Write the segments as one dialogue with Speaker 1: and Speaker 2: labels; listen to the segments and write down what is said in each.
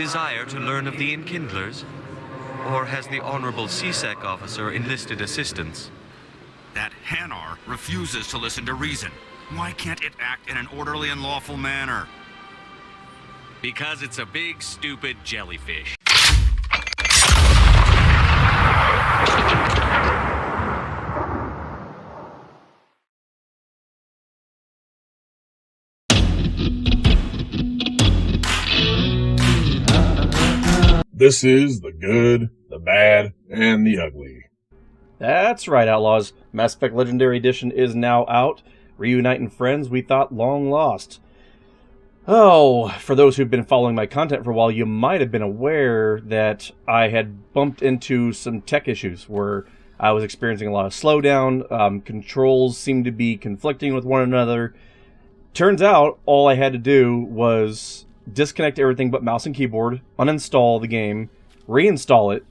Speaker 1: desire to learn of the Enkindlers? Or has the Honorable CSEC officer enlisted assistance?
Speaker 2: That Hanar refuses to listen to reason. Why can't it act in an orderly and lawful manner?
Speaker 3: Because it's a big, stupid jellyfish.
Speaker 4: This is the good, the bad, and the ugly.
Speaker 5: That's right, Outlaws. Mass Effect Legendary Edition is now out. Reuniting friends we thought long lost. Oh, for those who've been following my content for a while, you might have been aware that I had bumped into some tech issues where I was experiencing a lot of slowdown. Controls seemed to be conflicting with one another. Turns out, all I had to do was disconnect everything but mouse and keyboard, uninstall the game, reinstall it,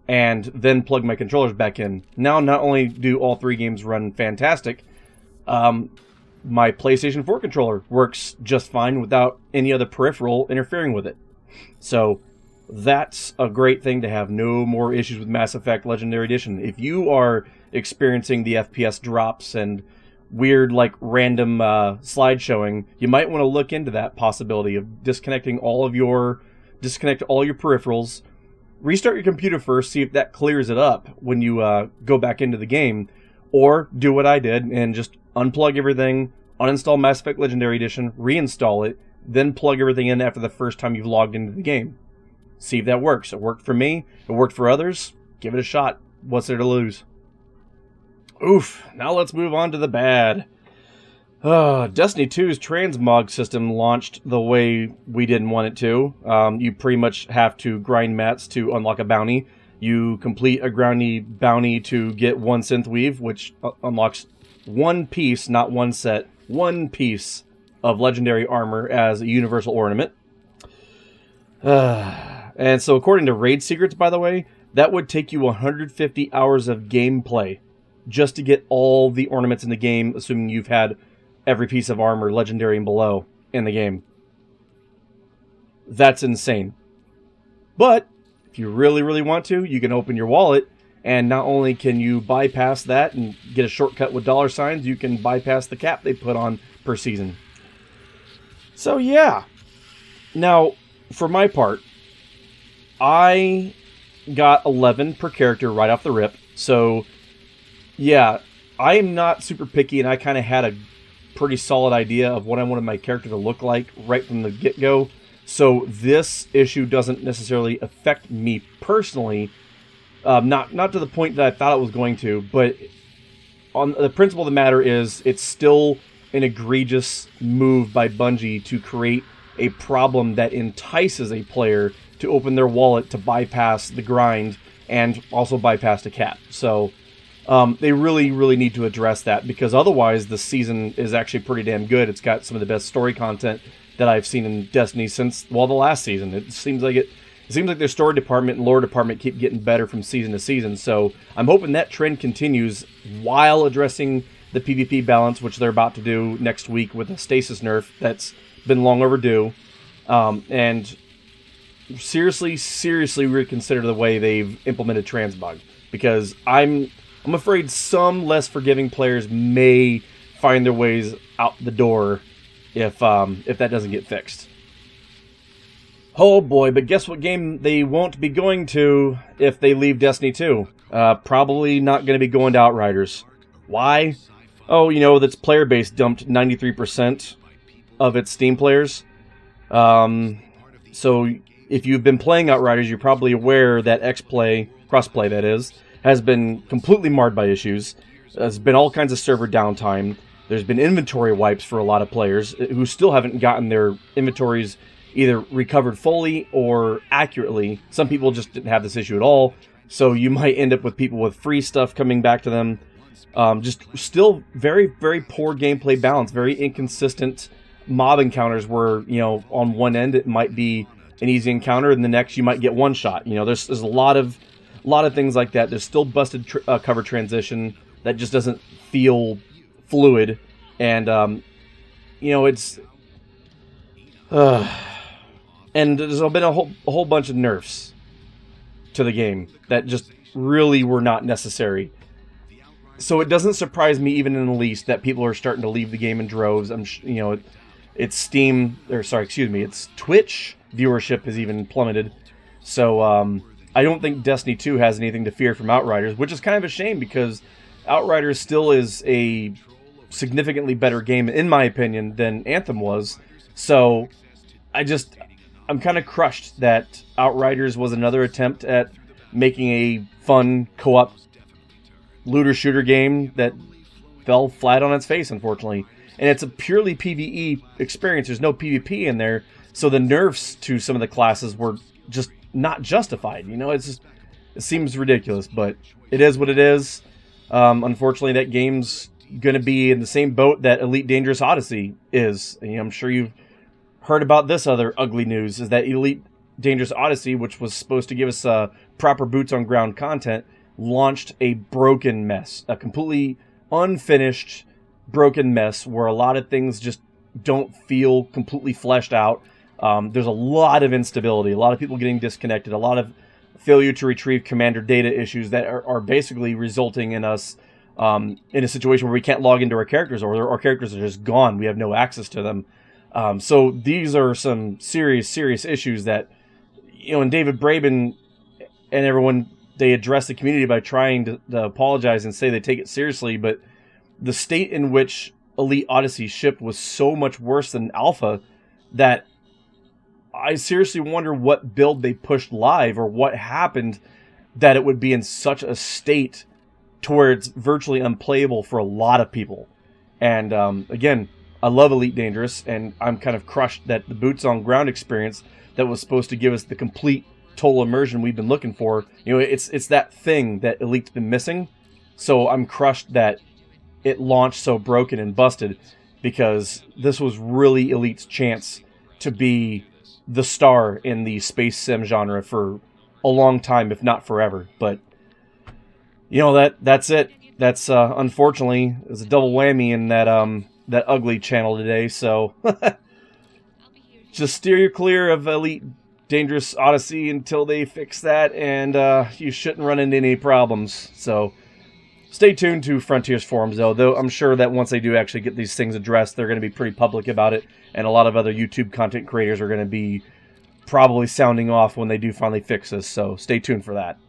Speaker 5: and then plug my controllers back in. Now, not only do all three games run fantastic, my PlayStation 4 controller works just fine without any other peripheral interfering with it. So, that's a great thing to have. No more issues with Mass Effect Legendary Edition. If you are experiencing the FPS drops and weird, like, random slide showing, you might want to look into that possibility of disconnect all your peripherals, restart your computer first, see if that clears it up when you go back into the game, or do what I did and just unplug everything, uninstall Mass Effect Legendary Edition, reinstall it, then plug everything in after the first time you've logged into the game. See if that works. It worked for me. It worked for others. Give it a shot. What's there to lose? Oof, now let's move on to the bad. Destiny 2's transmog system launched the way we didn't want it to. You pretty much have to grind mats to unlock a bounty. You complete a bounty to get one synth weave, which unlocks one piece, not one set, one piece of legendary armor as a universal ornament. And so according to Raid Secrets, by the way, that would take you 150 hours of gameplay just to get all the ornaments in the game, assuming you've had every piece of armor, legendary and below, in the game. That's insane. But if you really, really want to, you can open your wallet, and not only can you bypass that and get a shortcut with $signs, you can bypass the cap they put on per season. So yeah. Now, for my part, I got 11 per character right off the rip, so yeah, I am not super picky, and I kind of had a pretty solid idea of what I wanted my character to look like right from the get-go. So this issue doesn't necessarily affect me personally, not to the point that I thought it was going to, but on the principle of the matter is it's still an egregious move by Bungie to create a problem that entices a player to open their wallet to bypass the grind and also bypass the cap. So they really, really need to address that, because otherwise the season is actually pretty damn good. It's got some of the best story content that I've seen in Destiny since, well, the last season. It seems like their story department and lore department keep getting better from season to season. So I'm hoping that trend continues while addressing the PvP balance, which they're about to do next week with a stasis nerf that's been long overdue. And seriously reconsider the way they've implemented transmog, because I'm afraid some less forgiving players may find their ways out the door if that doesn't get fixed. Oh boy, but guess what game they won't be going to if they leave Destiny 2? Probably not going to be going to Outriders. Why? Oh, that's player base dumped 93% of its Steam players. So if you've been playing Outriders, you're probably aware that crossplay that is, has been completely marred by issues. There's been all kinds of server downtime. There's been inventory wipes for a lot of players who still haven't gotten their inventories either recovered fully or accurately. Some people just didn't have this issue at all, so you might end up with people with free stuff coming back to them. Just still very, very poor gameplay balance, very inconsistent mob encounters where, on one end it might be an easy encounter and the next you might get one shot. There's a lot of things like that. There's still busted cover transition that just doesn't feel fluid, and it's and And there's been a whole bunch of nerfs to the game that just really were not necessary. So it doesn't surprise me even in the least that people are starting to leave the game in droves. It's it's Twitch viewership has even plummeted. So I don't think Destiny 2 has anything to fear from Outriders, which is kind of a shame because Outriders still is a significantly better game, in my opinion, than Anthem was. So I'm kind of crushed that Outriders was another attempt at making a fun co-op looter shooter game that fell flat on its face, unfortunately. And it's a purely PvE experience. There's no PvP in there, so the nerfs to some of the classes were just not justified. It seems ridiculous, but it is what it is. Unfortunately, that game's going to be in the same boat that Elite Dangerous Odyssey is. I'm sure you've heard about this other ugly news, is that Elite Dangerous Odyssey, which was supposed to give us proper boots on ground content, launched a broken mess, a completely unfinished broken mess where a lot of things just don't feel completely fleshed out. There's a lot of instability, a lot of people getting disconnected, a lot of failure to retrieve commander data issues that are basically resulting in us in a situation where we can't log into our characters, or our characters are just gone. We have no access to them. So these are some serious issues that, and David Braben and everyone, they address the community by trying to apologize and say they take it seriously, but the state in which Elite Odyssey shipped was so much worse than Alpha that I seriously wonder what build they pushed live or what happened that it would be in such a state to where it's virtually unplayable for a lot of people. And again, I love Elite Dangerous, and I'm kind of crushed that the boots on ground experience that was supposed to give us the complete total immersion we've been looking for, it's that thing that Elite's been missing. So I'm crushed that it launched so broken and busted, because this was really Elite's chance to be the star in the space sim genre for a long time, if not forever. But that's it. That's unfortunately is a double whammy in that ugly channel today. So just steer clear of Elite Dangerous Odyssey until they fix that, and you shouldn't run into any problems. So stay tuned to Frontiers forums, though I'm sure that once they do actually get these things addressed, they're going to be pretty public about it, and a lot of other YouTube content creators are going to be probably sounding off when they do finally fix this, so stay tuned for that.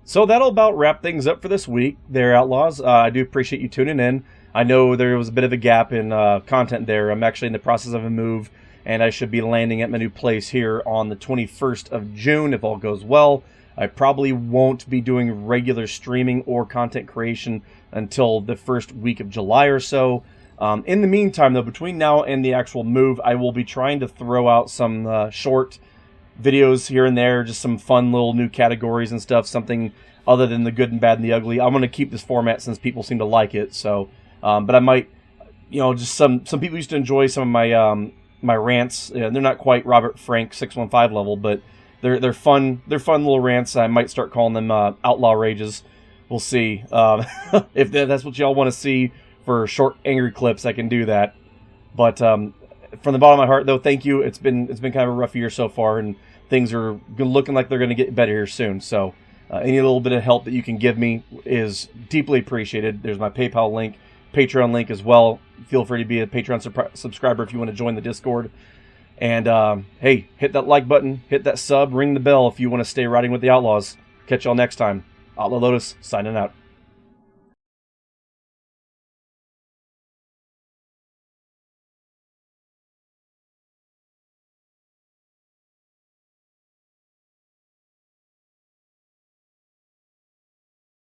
Speaker 5: So that'll about wrap things up for this week there, Outlaws. I do appreciate you tuning in. I know there was a bit of a gap in content there. I'm actually in the process of a move, and I should be landing at my new place here on the 21st of June, if all goes well. I probably won't be doing regular streaming or content creation until the first week of July or so. In the meantime, though, between now and the actual move, I will be trying to throw out some short videos here and there, just some fun little new categories and stuff, something other than the good and bad and the ugly. I'm going to keep this format since people seem to like it, so, but I might, just some people used to enjoy some of my rants. They're not quite Robert Frank 615 level, but they're fun little rants. I might start calling them Outlaw Rages. We'll see. If that's what y'all want to see for short angry clips, I can do that. But from the bottom of my heart, though, thank you. It's been kind of a rough year so far, and things are looking like they're going to get better here soon. So any little bit of help that you can give me is deeply appreciated. There's my PayPal link, Patreon link as well. Feel free to be a Patreon subscriber if you want to join the Discord. And hey, hit that like button, hit that sub, ring the bell if you want to stay riding with the Outlaws. Catch y'all next time. Outlaw Lotus, signing out.